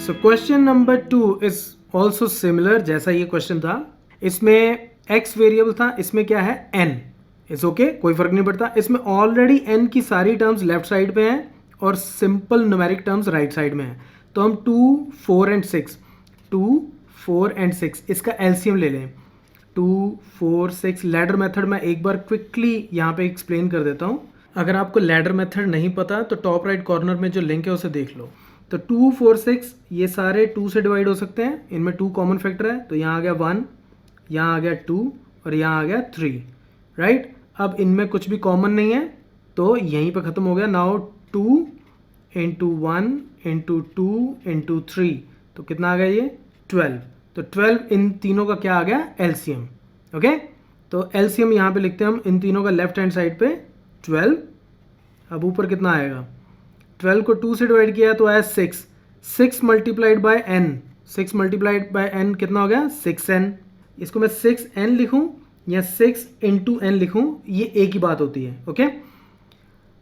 So question number 2 is also similar, जैसा ये question था। इसमें x वेरिएबल था, इसमें क्या है n। इट्स ओके, कोई फर्क नहीं पड़ता। इसमें ऑलरेडी n की सारी टर्म्स लेफ्ट साइड पे हैं और simple numeric terms right side में हैं। तो हम 2, 4 एंड 6 2, 4 एंड 6 इसका एलसीएम ले लें। 2, 4, 6 लैडर मेथड मैं एक बार क्विकली यहाँ पे एक्सप्लेन कर देता हूँ। अगर आपको लैडर मेथड नहीं पता तो टॉप राइट कॉर्नर में जो लिंक है उसे देख लो। तो 2, 4, 6 ये सारे 2 से डिवाइड हो सकते हैं, इनमें 2 कॉमन फैक्टर है, तो यहाँ आ गया 1, यहाँ आ गया 2 और यहाँ आ गया 3, राइट। अब इनमें कुछ भी कॉमन नहीं है तो यहीं पे ख़त्म हो गया। नाउ 2 इंटू 1 इंटू 2 इंटू 3 तो कितना आ गया ये 12। तो 12 इन तीनों का क्या आ गया एलसीएम। ओके, तो एलसीएम यहाँ पे लिखते हैं हम इन तीनों का लेफ्ट हैंड साइड पे 12। अब ऊपर कितना आएगा, 12 को 2 से डिवाइड किया तो आया 6, 6 multiplied by n, 6 multiplied by n कितना हो गया 6n। इसको मैं 6n लिखूं या 6 इंटू n लिखूं ये एक ही बात होती है। ओके,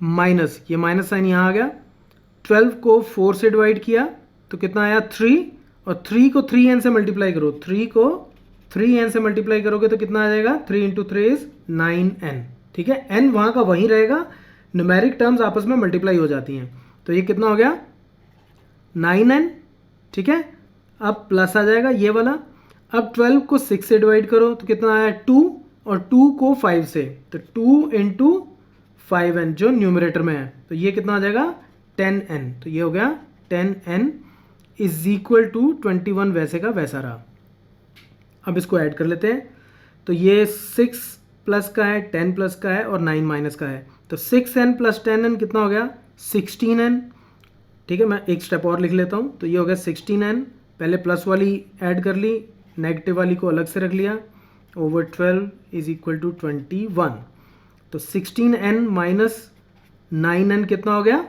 माइनस, ये माइनस साइन यहाँ आ गया। 12 को 4 से डिवाइड किया तो कितना आया 3 और 3 को 3n से मल्टीप्लाई करो, 3 को 3n से मल्टीप्लाई करोगे तो कितना आ जाएगा 3 इंटू 3 इज 9n। ठीक है, n वहाँ का वहीं रहेगा, न्यूमेरिक टर्म्स आपस में मल्टीप्लाई हो जाती हैं। तो ये कितना हो गया 9n। ठीक है, अब प्लस आ जाएगा ये वाला। अब 12 को 6 से डिवाइड करो तो कितना आया 2 और 2 को 5 से, तो 2 इंटू 5n जो न्यूमरेटर में है, तो ये कितना आ जाएगा 10n। तो ये हो गया 10n इज इक्वल टू 21, वैसे का वैसा रहा। अब इसको ऐड कर लेते हैं, तो ये 6 प्लस का है, 10 प्लस का है और 9 माइनस का है, तो 6n प्लस 10n कितना हो गया 16n। ठीक है, मैं एक स्टेप और लिख लेता हूँ, तो ये हो गया 16n। पहले प्लस वाली ऐड कर ली, नेगेटिव वाली को अलग से रख लिया, ओवर 12 इज इक्वल टू 21। तो 16n माइनस 9n कितना हो गया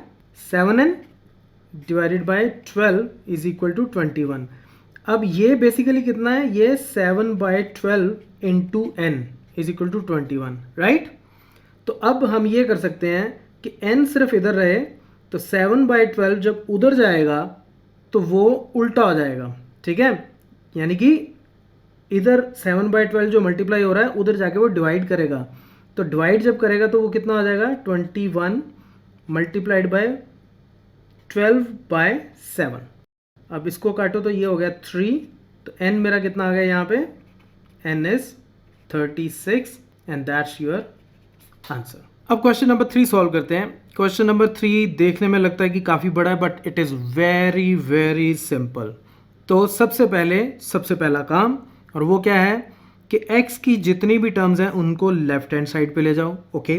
7n divided by 12 is equal to 21। अब ये बेसिकली कितना है, ये 7/12 into n is equal to 21, right. तो अब हम ये कर सकते हैं कि n सिर्फ इधर रहे, तो 7/12 जब उधर जाएगा तो वो उल्टा हो जाएगा। ठीक है, यानी कि इधर 7/12 जो मल्टीप्लाई हो रहा है उधर जाके वो डिवाइड करेगा, तो डिवाइड जब करेगा तो वो कितना हो जाएगा 21 मल्टीप्लाइड बाय 12/7। अब इसको काटो तो ये हो गया 3, तो n मेरा कितना आ गया यहाँ पे, n is 36 and that's your answer. अब क्वेश्चन नंबर 3 सॉल्व करते हैं। क्वेश्चन नंबर 3 देखने में लगता है कि काफ़ी बड़ा है, but it is very very simple. तो सबसे पहला काम, और वो क्या है कि x की जितनी भी टर्म्स हैं उनको लेफ्ट हैंड साइड पे ले जाओ। ओके,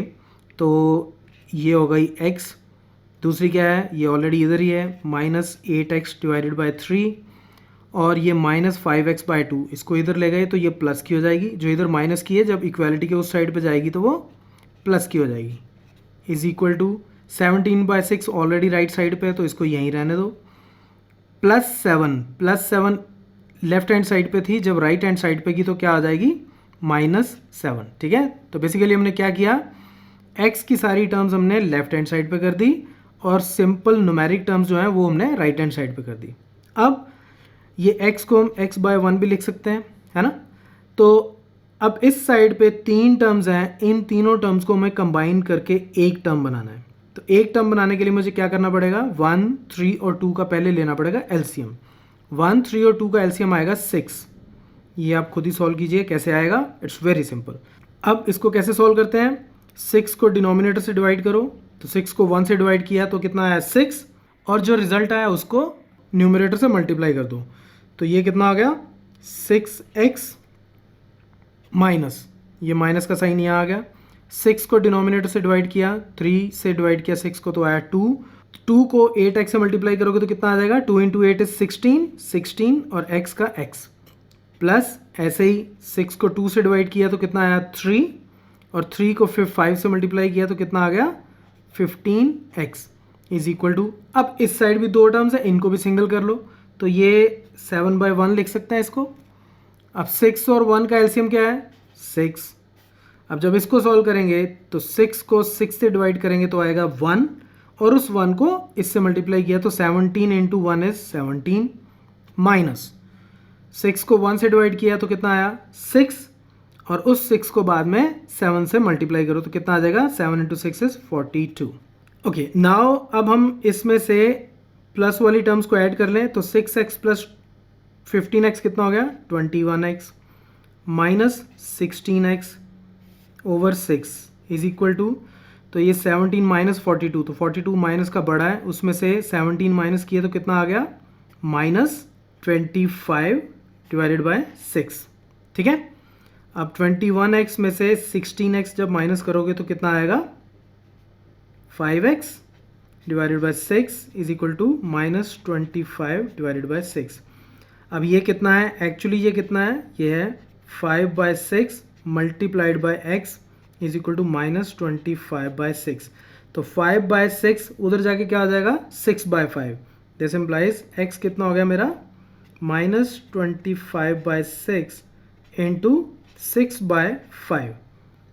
तो ये हो गई x। दूसरी क्या है, ये ऑलरेडी इधर ही है, -8x डिवाइडेड बाय 3, और ये -5x/2 इसको इधर ले गए तो ये प्लस की हो जाएगी, जो इधर माइनस की है जब इक्वालिटी के उस साइड पे जाएगी तो वो प्लस की हो जाएगी, is equal to 17/6 already right side पे है तो इसको यहीं रहने दो, +7 लेफ्ट हैंड साइड पे थी, जब राइट हैंड साइड पे की तो क्या आ जाएगी -7। ठीक है, तो बेसिकली हमने क्या किया, x की सारी टर्म्स हमने लेफ्ट हैंड साइड पे कर दी और सिंपल न्यूमेरिक टर्म्स जो हैं वो हमने राइट हैंड साइड पे कर दी। अब ये x को हम x/1 भी लिख सकते हैं, है ना। तो अब इस साइड पे 3 टर्म्स हैं, इन तीनों टर्म्स को हमें कंबाइन करके एक टर्म बनाना है। तो एक टर्म बनाने के लिए मुझे क्या करना पड़ेगा, 1, 3 और 2 का पहले लेना पड़ेगा एलसीएम। 1, 3 और 2 का एलसीएम आएगा 6। ये आप खुद ही सॉल्व कीजिए कैसे आएगा, इट्स वेरी सिंपल। अब इसको कैसे सॉल्व करते हैं, 6 को डिनोमिनेटर से डिवाइड करो, तो 6 को 1 से डिवाइड किया तो कितना आया 6, और जो रिजल्ट आया उसको न्यूमरेटर से मल्टीप्लाई कर दो, तो ये कितना आ गया 6x माइनस, ये माइनस का साइन यहाँ आ गया। 6 को डिनोमिनेटर से डिवाइड किया, 3 से डिवाइड किया 6 को तो आया 2 को 8x से मल्टीप्लाई करोगे तो कितना आ जाएगा 2 इंटू 8 इज 16 और x का x, प्लस ऐसे ही 6 को 2 से डिवाइड किया तो कितना आया 3, और 3 को फिर 5 से मल्टीप्लाई किया तो कितना आ गया 15x इज इक्वल टू, अब इस साइड भी 2 टर्म्स है इनको भी सिंगल कर लो, तो ये 7/1 लिख सकते हैं इसको। अब 6 और 1 का एलसीएम क्या है 6। अब जब इसको सॉल्व करेंगे तो 6 को 6 से डिवाइड करेंगे तो आएगा 1, और उस 1 को इससे मल्टीप्लाई किया तो 17 इंटू 1 इज 17 माइनस 6 को 1 से डिवाइड किया तो कितना आया 6 और उस 6 को बाद में 7 से मल्टीप्लाई करो तो कितना आ जाएगा 7 इंटू 6 इज 42। ओके नाउ अब हम इसमें से प्लस वाली टर्म्स को ऐड कर लें तो 6x प्लस 15x कितना हो गया 21x minus 16x over 6 is equal to तो ये 17 माइनस 42 तो 42 माइनस का बड़ा है उसमें से 17 माइनस किए तो कितना आ गया माइनस 25 डिवाइडेड बाय 6। ठीक है अब 21x में से 16x जब माइनस करोगे तो कितना आएगा 5x divided by 6 is equal to minus 25 divided by 6। अब ये कितना है एक्चुअली ये कितना है ये है 5/6 multiplied by x is equal to minus 25/6। तो 5/6 उधर जाके क्या आ जाएगा 6/5 दिस इम्प्लाइज x कितना हो गया मेरा माइनस 25/6 इंटू 6/5।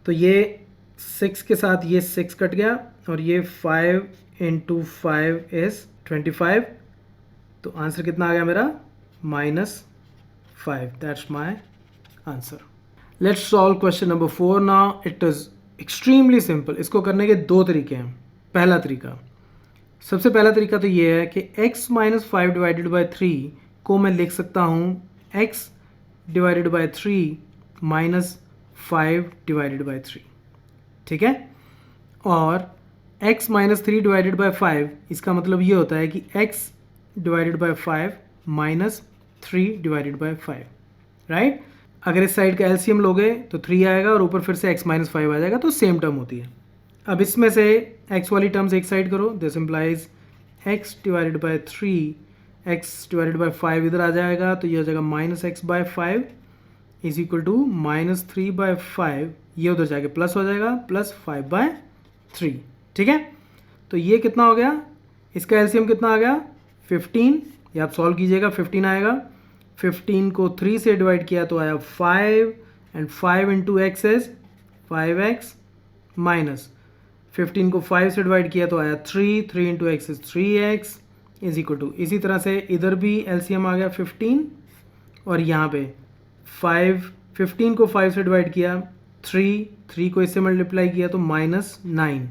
तो ये 6 के साथ ये 6 कट गया और ये 5 इंटू 5 इज 25। तो आंसर कितना आ गया मेरा -5 that's my answer. Let's solve question number 4 now. It is extremely simple. इसको करने के दो तरीके हैं। पहला तरीका सबसे पहला तरीका तो ये है कि x माइनस 5 डिवाइडेड बाई 3 को मैं लिख सकता हूँ x divided by 3 minus 5 divided by 3। ठीक है और x माइनस 3 डिवाइडेड बाई 5 इसका मतलब ये होता है कि x divided by 5 minus 3 divided by 5 right. अगर इस साइड का एलसीएम लोगे तो 3 आएगा और ऊपर फिर से x माइनस 5 आ जाएगा तो सेम टर्म होती है। अब इसमें से x वाली टर्म्स एक साइड करो this implies x divided by 3 x divided by 5 इधर आ जाएगा तो ये हो जाएगा minus x by 5 is equal to minus 3/5 ये उधर जाके प्लस हो जाएगा प्लस 5/3। ठीक है तो ये कितना हो गया इसका एलसीएम कितना आ गया 15। ये आप सॉल्व कीजिएगा 15 आएगा। 15 को 3 से डिवाइड किया तो आया 5 and 5 into X is 5x minus 15 को 5 से डिवाइड किया तो आया 3 into X is 3x is equal to इसी तरह से इधर भी एलसीएम आ गया 15 और यहाँ पे 15 को 5 से डिवाइड किया 3 को इससे मल्टीप्लाई किया तो -9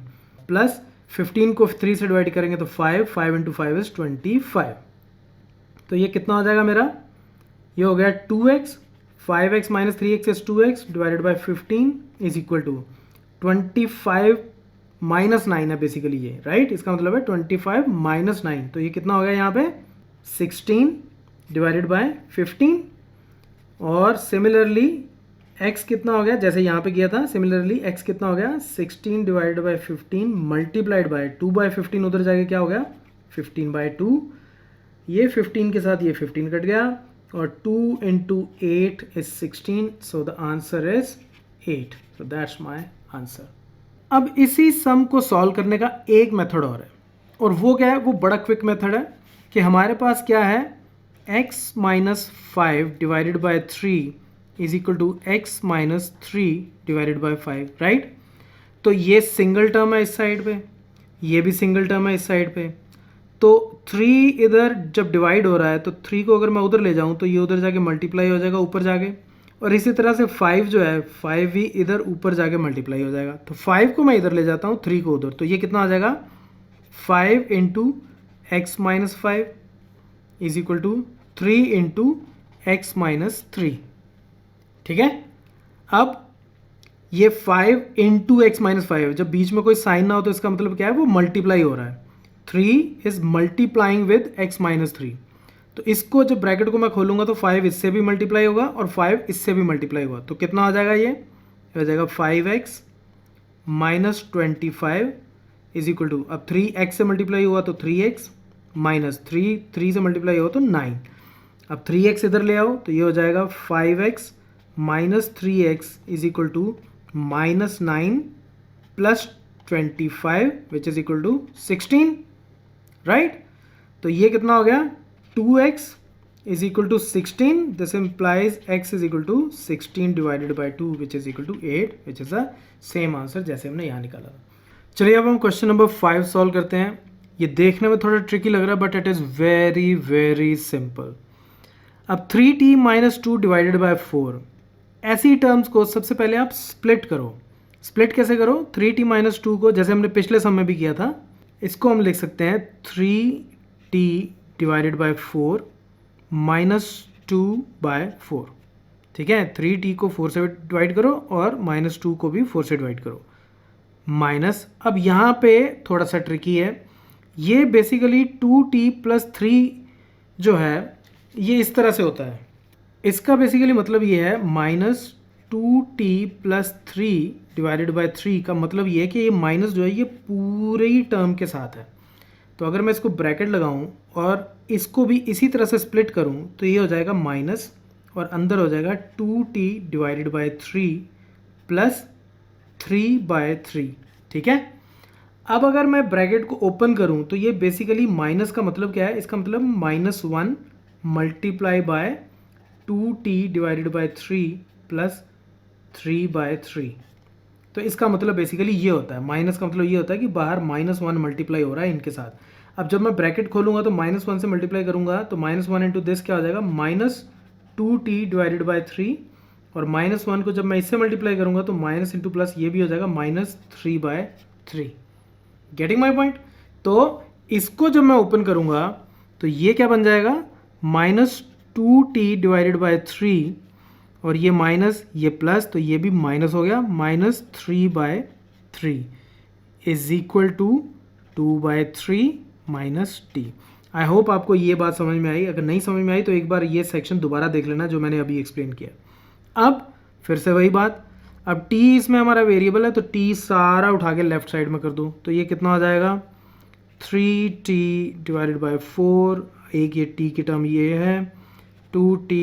प्लस 15 को 3 से डिवाइड करेंगे तो 5 इंटू 5 इज 25। तो ये कितना हो जाएगा मेरा ये हो गया 2x 5x minus 3x is 2x divided by 15 is equal to 25 minus 9 है बेसिकली ये राइट। इसका मतलब है 25 माइनस 9 तो ये कितना हो गया यहाँ पे 16 डिवाइडेड बाय 15 और सिमिलरली x कितना हो गया जैसे यहाँ पे किया था सिमिलरली x कितना हो गया 16 डिवाइडेड बाय 15 मल्टीप्लाइड बाय 2/15 उधर जाके क्या हो गया 15/2 ये 15 के साथ ये 15 कट गया और 2 into 8 is 16 so the answer is 8 so that's my answer. अब इसी सम को सॉल्व करने का एक मेथड और है और वो क्या है वो बड़ा क्विक मेथड है कि हमारे पास क्या है x minus 5 divided by 3 is equal to x minus 3 divided by 5 right. तो ये सिंगल टर्म है इस साइड पे ये भी सिंगल टर्म है इस साइड पे तो 3 इधर जब डिवाइड हो रहा है तो 3 को अगर मैं उधर ले जाऊं तो ये उधर जाके मल्टीप्लाई हो जाएगा ऊपर जाके और इसी तरह से 5 जो है 5 भी इधर ऊपर जाके मल्टीप्लाई हो जाएगा। तो 5 को मैं इधर ले जाता हूँ 3 को उधर तो ये कितना आ जाएगा 5 into X minus 5 is equal to 3 into X minus 3। ठीक है अब ये 5 इंटू एक्स माइनस 5 जब बीच में कोई साइन ना हो तो इसका मतलब क्या है वो मल्टीप्लाई हो रहा है 3 is multiplying with x minus 3। तो इसको जब ब्रैकेट को मैं खोलूंगा तो 5 इससे भी मल्टीप्लाई होगा और 5 इससे भी मल्टीप्लाई होगा तो कितना आ जाएगा ये हो जाएगा 5x minus 25 is equal to अब 3x से मल्टीप्लाई हुआ तो 3x माइनस 3 से मल्टीप्लाई हुआ तो 9। अब 3x इधर ले आओ तो ये हो जाएगा 5x minus 3x is equal to minus 9 plus 25 which is equal to 16 right. तो ये कितना हो गया 2x is equal to 16 this implies x is equal to 16 divided by 2 which is equal to 8 which is the same answer जैसे हमने यहाँ निकाला था। चलिए अब हम क्वेश्चन नंबर 5 सॉल्व करते हैं। ये देखने में थोड़ा ट्रिकी लग रहा है but it is very very simple. अब 3t माइनस 2 डिवाइडेड बाय 4, ऐसी टर्म्स को सबसे पहले आप स्प्लिट करो। स्प्लिट कैसे करो? 3t माइनस 2 को जैसे हमने पिछले सम में भी किया था, इसको हम लिख सकते हैं 3t divided by 4 minus 2 by 4। ठीक है, 3t को 4 से डिवाइड करो और माइनस 2 को भी 4 से डिवाइड करो। माइनस, अब यहाँ पे थोड़ा सा ट्रिकी है, ये बेसिकली 2t प्लस 3 जो है ये इस तरह से होता है। इसका बेसिकली मतलब ये है minus 2t plus 3 divided by 3 का मतलब ये है कि ये माइनस जो है ये पूरे ही टर्म के साथ है। तो अगर मैं इसको ब्रैकेट लगाऊं और इसको भी इसी तरह से स्प्लिट करूं तो ये हो जाएगा माइनस और अंदर हो जाएगा 2t divided by 3 plus 3 by 3। ठीक है, अब अगर मैं ब्रैकेट को ओपन करूं तो ये बेसिकली माइनस का मतलब क्या है? इसका मतलब -1 multiply by 2t divided by 3 plus 3 by 3। तो इसका मतलब बेसिकली ये होता है, माइनस का मतलब ये होता है कि बाहर -1 मल्टीप्लाई हो रहा है इनके साथ। अब जब मैं ब्रैकेट खोलूंगा तो -1 से मल्टीप्लाई करूंगा तो -1 इंटू दिस क्या हो जाएगा? -2t डिवाइडेड बाय 3 और -1 को जब मैं इससे मल्टीप्लाई करूंगा तो माइनस इंटू प्लस ये भी हो जाएगा -3 बाय 3। Getting my point? तो इसको जब मैं ओपन करूंगा तो ये क्या बन जाएगा? -2t डिवाइडेड बाय 3 और ये माइनस ये प्लस तो ये भी माइनस हो गया, -3 by 3 is equal to 2 by 3 minus T. I hope आपको ये बात समझ में आई। अगर नहीं समझ में आई तो एक बार ये सेक्शन दोबारा देख लेना जो मैंने अभी एक्सप्लेन किया। अब फिर से वही बात, अब t इसमें हमारा वेरिएबल है तो t सारा उठा के लेफ्ट साइड में कर दो तो ये कितना हो जाएगा? 3t डिवाइडेड बाय 4, एक ये t की टर्म ये है, 2t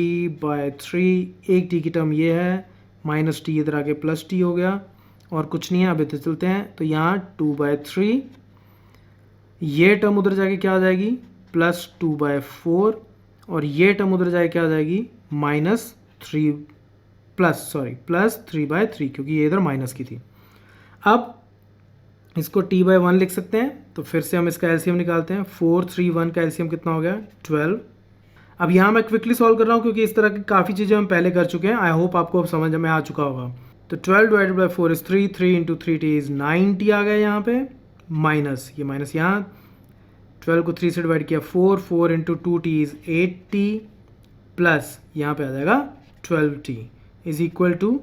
बाय 3, एक t की टर्म ये है, माइनस टी इधर आके प्लस टी हो गया और कुछ नहीं है। अब इधर चलते हैं तो यहाँ 2 बाय 3, ये टर्म उधर जाके क्या हो जाएगी? +2 बाय 4 और ये टर्म उधर जाके क्या हो जाएगी? +3 बाय 3 क्योंकि ये इधर माइनस की थी। अब इसको t बाय 1 लिख सकते हैं तो फिर से हम इसका एलसीएम निकालते हैं। 4, 3, 1 का एलसीएम कितना हो गया? 12। अब यहाँ मैं क्विकली सॉल्व कर रहा हूँ क्योंकि इस तरह की काफ़ी चीज़ें हम पहले कर चुके हैं। आई होप आपको अब समझ में आ चुका होगा। तो 12 divided by 4 is 3, 3 into 3t is 9t आ गया यहाँ पे, माइनस ये माइनस यहाँ, 12 को 3 से डिवाइड किया 4, 4 into 2t is 8t plus यहाँ पे आ जाएगा 12t इज इक्वल टू,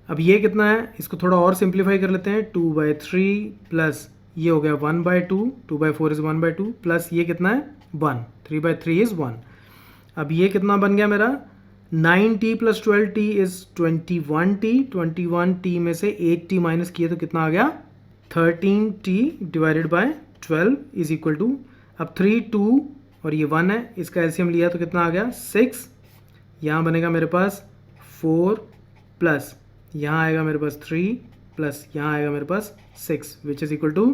अब ये कितना है? इसको थोड़ा और सिंप्लीफाई कर लेते हैं, 2 बाय 3 प्लस ये हो गया 1 by 2, 2 by 4 is 1 by 2 plus ये कितना है? 1, 3 बाय 3 इज 1। अब ये कितना बन गया मेरा? 9t plus 12t is 21t, 21t में से 8t माइनस किए तो कितना आ गया? 13t divided by 12 is equal to, अब 3, 2 और ये 1 है, इसका एलसीएम लिया तो कितना आ गया? 6। यहाँ बनेगा मेरे पास 4 प्लस यहाँ आएगा मेरे पास 3 प्लस यहाँ आएगा मेरे पास 6 which is equal to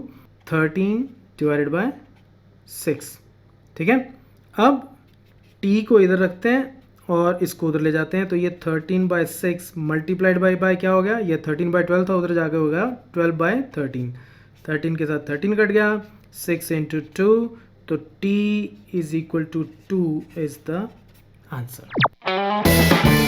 13 divided by 6। ठीक है, अब t को इधर रखते हैं और इसको उधर ले जाते हैं तो ये 13 बाय 6 मल्टीप्लाइड बाय क्या हो गया? ये 13 बाय 12 था, उधर जाके हो गया 12 बाय 13, 13 के साथ 13 कट गया, 6 इंटू 2 तो t is equal to 2 is the answer.